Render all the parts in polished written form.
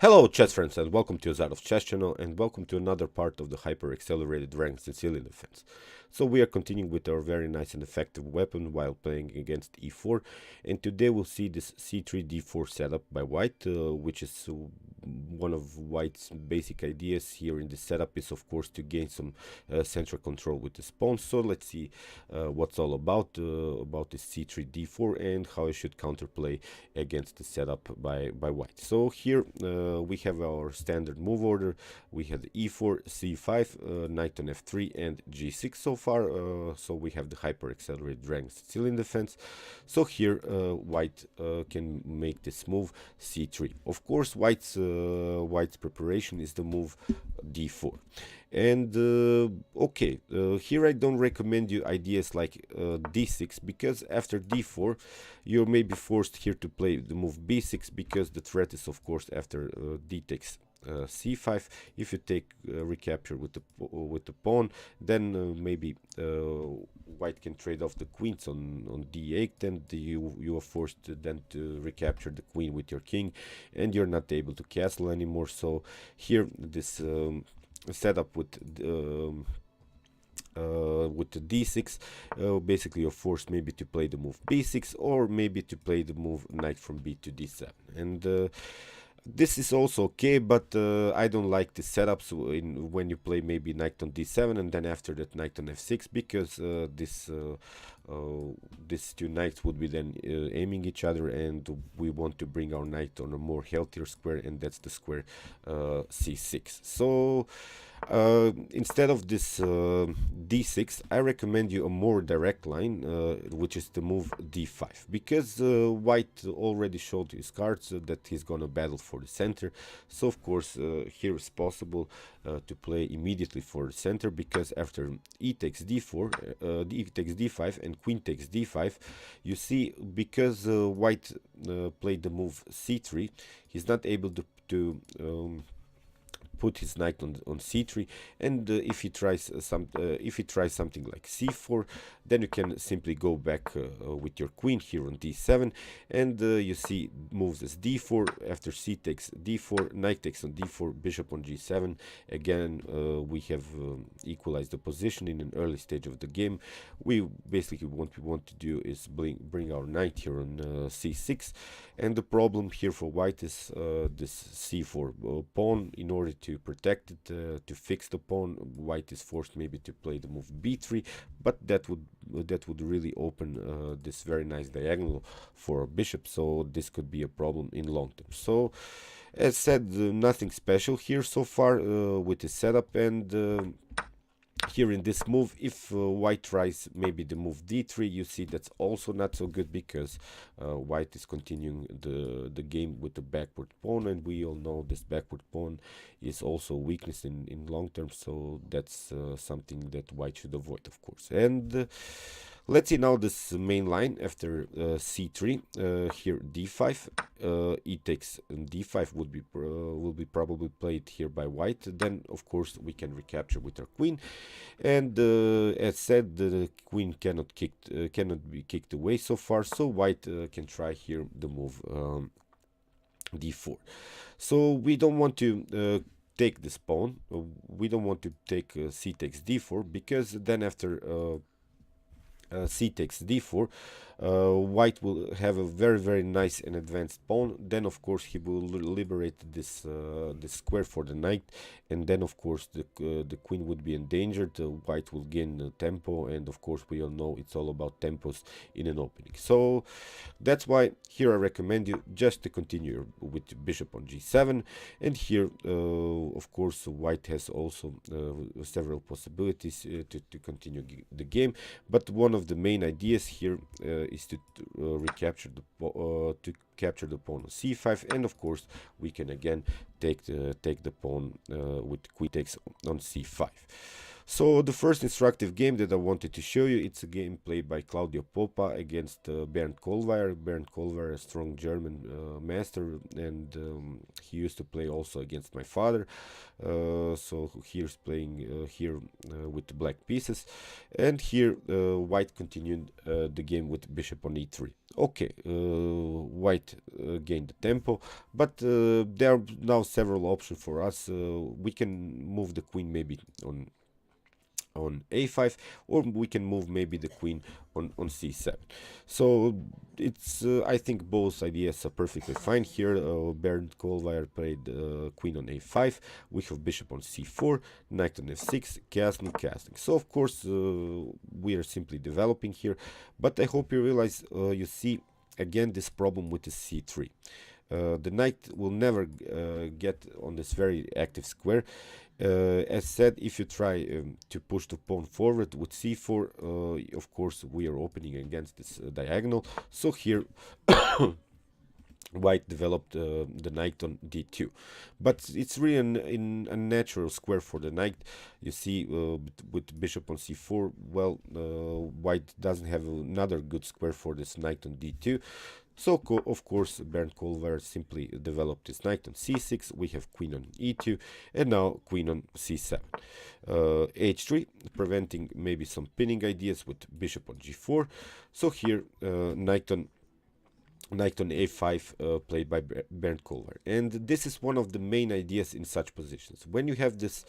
Hello chess friends and welcome to Azadov Chess Channel and welcome to another part of the hyper-accelerated ranked Sicilian defense. So we are continuing with our very nice and effective weapon while playing against e4, and today we'll see this c3 d4 setup by white, which is one of white's basic ideas here in this setup is of course to gain some central control with this pawn. So let's see what's all about this c3 d4 and how I should counterplay against the setup by white. So here we have our standard move order. We have e4, c5, knight on f3 and g6 so far. So we have the hyper accelerated ranked Sicilian defense. So here white can make this move c3. Of course white's preparation is the move d4. And here I don't recommend you ideas like d6, because after d4 you may be forced here to play the move b6, because the threat is of course after d takes c5. If you take recapture with the pawn, then maybe white can trade off the queens on d8, and you are forced then to recapture the queen with your king, and you're not able to castle anymore. So here this setup with the d6, basically you're forced maybe to play the move b6 or maybe to play the move knight from b to d7, and this is also okay, but I don't like the setups when you play maybe knight on d7 and then after that knight on f6, because these two knights would be then aiming each other, and we want to bring our knight on a more healthier square, and that's the square c6. So instead of this d6, I recommend you a more direct line, which is the move d5, because white already showed his cards that he's gonna battle for the center. So of course here is possible to play immediately for the center, because after e takes d4, e takes d5 and queen takes d5, you see, because white played the move c3, he's not able to put his knight on c3, and if he tries something like c4, then you can simply go back with your queen here on d7, and you see moves as d4, after c takes d4, knight takes on d4, bishop on g7. Again, we have equalized the position in an early stage of the game. We basically, what we want to do is bring our knight here on c6, and the problem here for white is this c4 pawn. In order to protect it, to fix the pawn, white is forced maybe to play the move b3, but that would really open this very nice diagonal for a bishop, so this could be a problem in long term. So as said, nothing special here so far with the setup, and here in this move, if white tries maybe the move d3, you see that's also not so good, because white is continuing the game with the backward pawn, and we all know this backward pawn is also a weakness in long term, so that's something that white should avoid, of course. And let's see now this main line after c3. Here d5, e takes d5 will be probably played here by white. Then of course we can recapture with our queen, and as said, the queen cannot be kicked away so far, so white can try here the move d4. So we don't want to take this pawn. We don't want to take c takes d4, because then after c takes d4, white will have a very nice and advanced pawn. Then of course he will liberate this square for the knight, and then of course the queen would be endangered. White will gain tempo, and of course we all know it's all about tempos in an opening. So that's why here I recommend you just to continue with bishop on g7, and here of course white has also several possibilities to continue the game, but one of the main ideas here is to recapture capture the pawn on c5, and of course we can again take the pawn with queen takes on c5. So the first instructive game that I wanted to show you, it's a game played by Claudio Popa against Bernd Kohlweier. Bernd Kohlweier, a strong German master, and he used to play also against my father. So here's playing here with the black pieces, and here white continued the game with bishop on e3. Okay, white gained the tempo, but there are now several options for us. We can move the queen maybe on a5, or we can move maybe the queen on c7. So it's I think both ideas are perfectly fine here. Bernd Kohlweier played queen on a5, we have bishop on c4, knight on f6, casting. So of course we are simply developing here, but I hope you realize you see again this problem with the c3. The knight will never get on this very active square. As said, if you try to push the pawn forward with c4, of course we are opening against this diagonal. So here white developed the knight on d2, but it's really an unnatural square for the knight. You see with bishop on c4, well, white doesn't have another good square for this knight on d2. So of course Bernd Kohlweier simply developed his knight on c6, we have queen on e2, and now queen on c7. h3, preventing maybe some pinning ideas with bishop on g4. So here knight on a5 played by Bernd Culver. And this is one of the main ideas in such positions. When you have this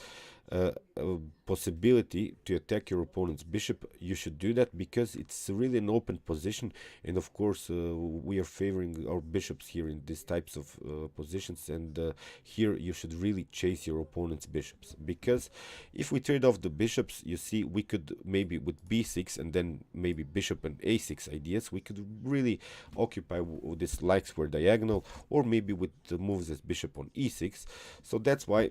possibility to attack your opponent's bishop, you should do that because it's really an open position, and of course we are favoring our bishops here in these types of positions, and here you should really chase your opponent's bishops, because if we trade off the bishops, you see, we could maybe with b6 and then maybe bishop and a6 ideas, we could really occupy this like square diagonal, or maybe with the moves as bishop on e6. So that's why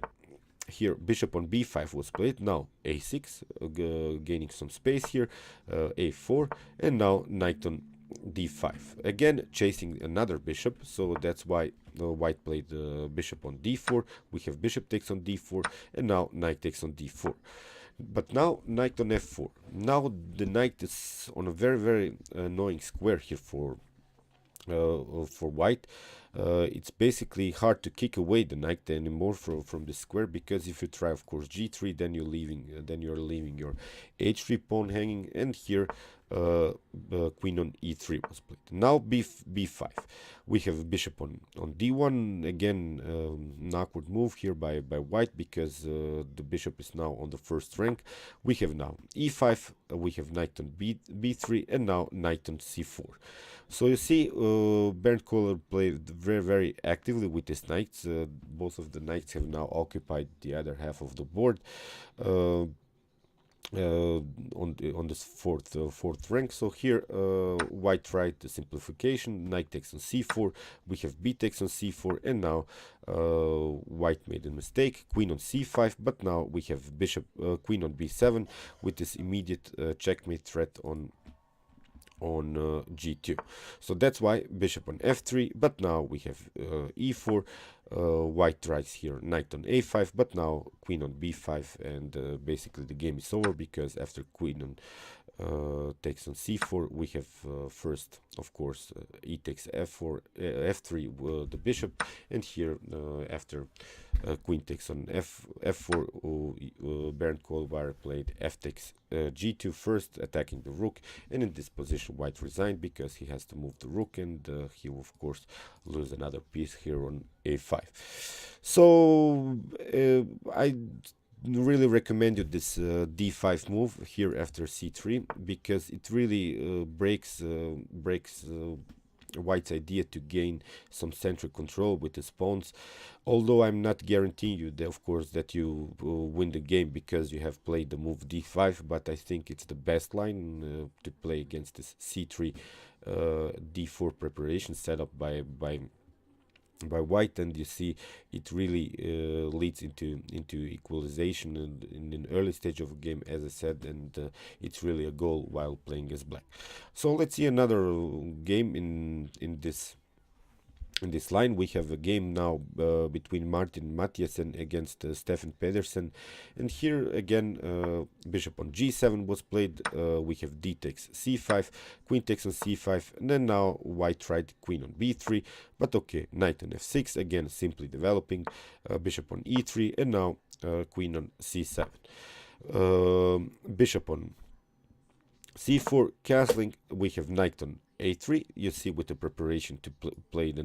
here bishop on b5 was played, now a6, gaining some space here, a4, and now knight on d5, again chasing another bishop. So that's why white played bishop on d4, we have bishop takes on d4, and now knight takes on d4. But now knight on f4, now the knight is on a very annoying square here for white. It's basically hard to kick away the knight anymore from the square, because if you try of course g3, then you're leaving your h3 pawn hanging, and here queen on e3 was played. Now b5, we have bishop on d1, again an awkward move here by white, because the bishop is now on the first rank. We have now e5, we have knight on b3, and now knight on c4. So you see, Bernd Kohlweier played very actively with his knights. Both of the knights have now occupied the other half of the board. On this fourth rank. So here white tried the simplification, knight takes on c4, we have b takes on c4, and now white made a mistake, queen on c5, but now we have bishop queen on b7 with this immediate checkmate threat on g2. So that's why bishop on f3, but now we have e4. White tries here knight on a5, but now queen on b5, and basically the game is over, because after queen on takes on c4, we have first of course e takes f4, f3 the bishop, and here after queen takes on f4, Bernd Kohlweier played f takes g2 first, attacking the rook, and in this position white resigned because he has to move the rook, and he will of course lose another piece here on a5. So I really recommend you this d5 move here after c3, because it really breaks white's idea to gain some central control with his pawns. Although I'm not guaranteeing you that, of course, that you win the game because you have played the move d5, but I think it's the best line to play against this c3 d4 preparation set up by white, and you see it really leads into equalization in an early stage of a game, as I said, and it's really a goal while playing as black. So let's see another game in this in this line. We have a game now between Martin and Matthias and against Stefan Patterson. And here again, bishop on g7 was played. We have d takes c5, queen takes on c5, and then now white tried queen on b3. But okay, knight on f6, again simply developing, bishop on e3, and now queen on c7. Bishop on c4, castling. We have knight on a3. You see, with the preparation to play the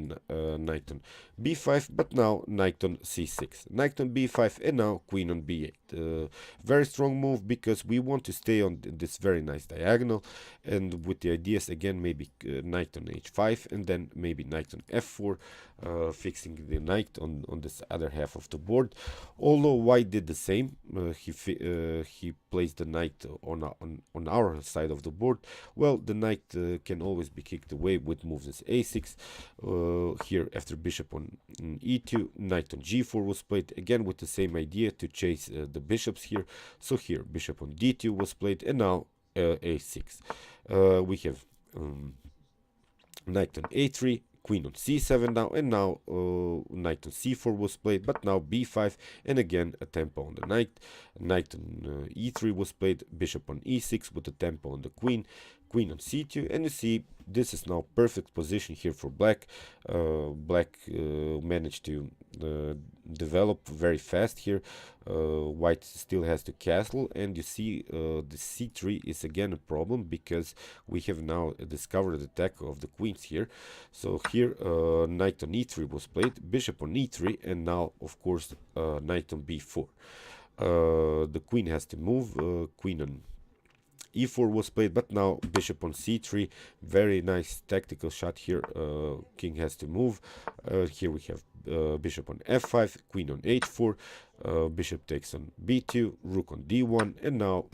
knight on b5, but now knight on c6, knight on b5, and now queen on b8. Very strong move, because we want to stay on this very nice diagonal, and with the ideas again, maybe knight on h5, and then maybe knight on f4, fixing the knight on this other half of the board. Although white did the same, he placed the knight on our side of the board. Well, the knight can always be kicked away with moves as a6. Here, after bishop on e2, knight on g4 was played, again with the same idea to chase the bishops here. So here, bishop on d2 was played, and now a6. We have knight on a3, queen on c7 now, and now knight on c4 was played, but now b5, and again a tempo on the knight. Knight on e3 was played, bishop on e6 with a tempo on the queen, queen on c2, and you see this is now perfect position here for black. Black managed to develop very fast here. White still has to castle, and you see the c3 is again a problem, because we have now discovered the attack of the queens here. So here knight on e3 was played, bishop on e3, and now of course knight on b4. The queen has to move, queen on e4 was played, but now bishop on c3. Very nice tactical shot here. King has to move. Here we have bishop on f5, queen on h4, bishop takes on b2, rook on d1, and now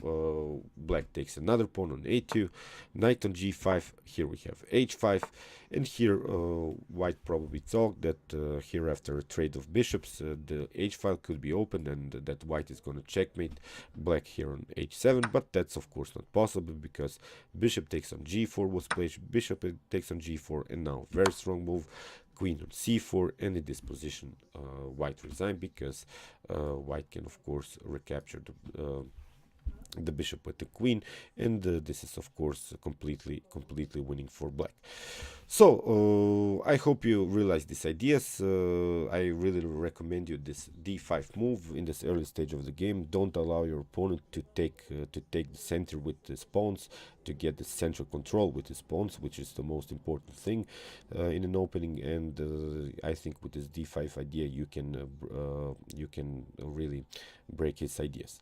black takes another pawn on a2, knight on g5. Here we have h5, and here white probably thought that here, after a trade of bishops, the h file could be opened, and that white is going to checkmate black here on h7, but that's of course not possible, because bishop takes on g4 was played, bishop takes on g4, and now very strong move, queen on c4, and in this position white resigned, because white can of course recapture the bishop with the queen, and this is of course completely winning for black. So I hope you realize these ideas. I really recommend you this d5 move in this early stage of the game. Don't allow your opponent to take the center with his pawns, to get the central control with his pawns, which is the most important thing in an opening. And I think with this d5 idea you can really break his ideas.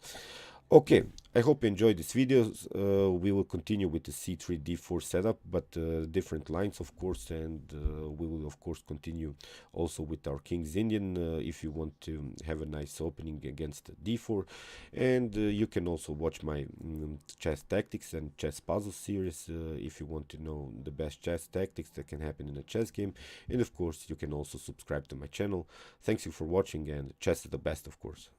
Okay, I hope you enjoyed this video. We will continue with the c3 d4 setup, but different lines of course, and we will of course continue also with our king's Indian if you want to have a nice opening against d4. And you can also watch my chess tactics and chess puzzle series if you want to know the best chess tactics that can happen in a chess game. And of course you can also subscribe to my channel. Thanks you for watching, and chess is the best, of course.